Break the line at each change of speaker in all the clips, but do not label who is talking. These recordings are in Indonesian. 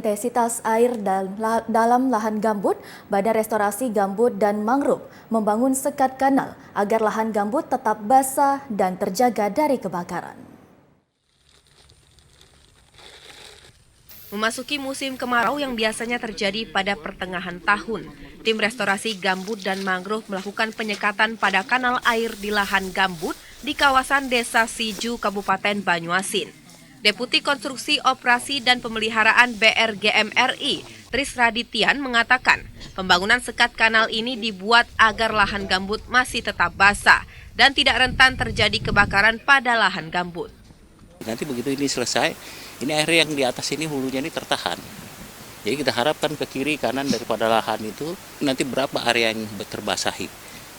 Intensitas air dalam lahan gambut, Badan Restorasi Gambut dan Mangrove membangun sekat kanal agar lahan gambut tetap basah dan terjaga dari kebakaran.
Memasuki musim kemarau yang biasanya terjadi pada pertengahan tahun, tim restorasi gambut dan mangrove melakukan penyekatan pada kanal air di lahan gambut di kawasan Desa Siju, Kabupaten Banyuasin. Deputi Konstruksi Operasi dan Pemeliharaan BRGM RI, Tris Radityan mengatakan, pembangunan sekat kanal ini dibuat agar lahan gambut masih tetap basah dan tidak rentan terjadi kebakaran pada lahan gambut.
Nanti begitu ini selesai, ini air yang di atas ini hulunya ini tertahan. Jadi kita harapkan ke kiri kanan daripada lahan itu nanti berapa area yang terbasahi.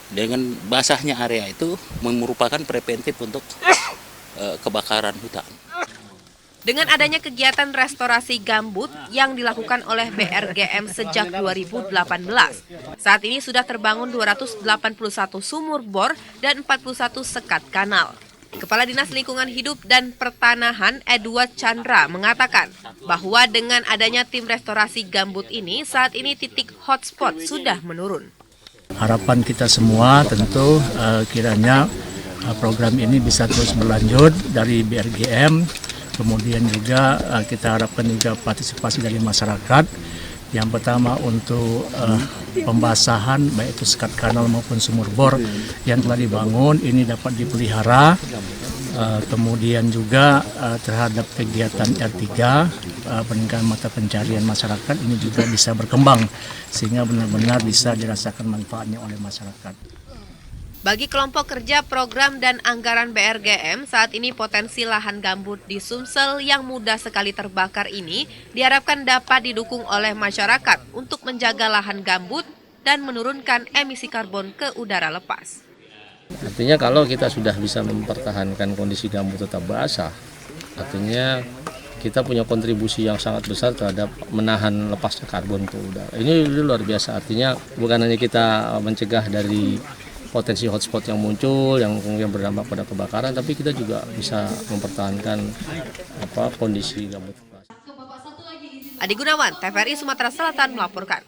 Dengan basahnya area itu merupakan preventif untuk kebakaran hutan.
Dengan adanya kegiatan restorasi gambut yang dilakukan oleh BRGM sejak 2018, saat ini sudah terbangun 281 sumur bor dan 41 sekat kanal. Kepala Dinas Lingkungan Hidup dan Pertanahan Edward Chandra mengatakan bahwa dengan adanya tim restorasi gambut ini, saat ini titik hotspot sudah menurun.
Harapan kita semua tentu kiranya program ini bisa terus berlanjut dari BRGM. Kemudian juga kita harapkan juga partisipasi dari masyarakat. Yang pertama untuk pembasahan baik itu sekat kanal maupun sumur bor yang telah dibangun ini dapat dipelihara. Kemudian juga terhadap kegiatan R3 peningkatan mata pencarian masyarakat ini juga bisa berkembang sehingga benar-benar bisa dirasakan manfaatnya oleh masyarakat.
Bagi kelompok kerja program dan anggaran BRGM, saat ini potensi lahan gambut di Sumsel yang mudah sekali terbakar ini diharapkan dapat didukung oleh masyarakat untuk menjaga lahan gambut dan menurunkan emisi karbon ke udara lepas.
Artinya kalau kita sudah bisa mempertahankan kondisi gambut tetap basah, artinya kita punya kontribusi yang sangat besar terhadap menahan lepasnya karbon ke udara. Ini luar biasa, artinya bukan hanya kita mencegah dari potensi hotspot yang muncul, yang kemudian berdampak pada kebakaran, tapi kita juga bisa mempertahankan kondisi gambut.
Adi Gunawan, TVRI Sumatera Selatan melaporkan.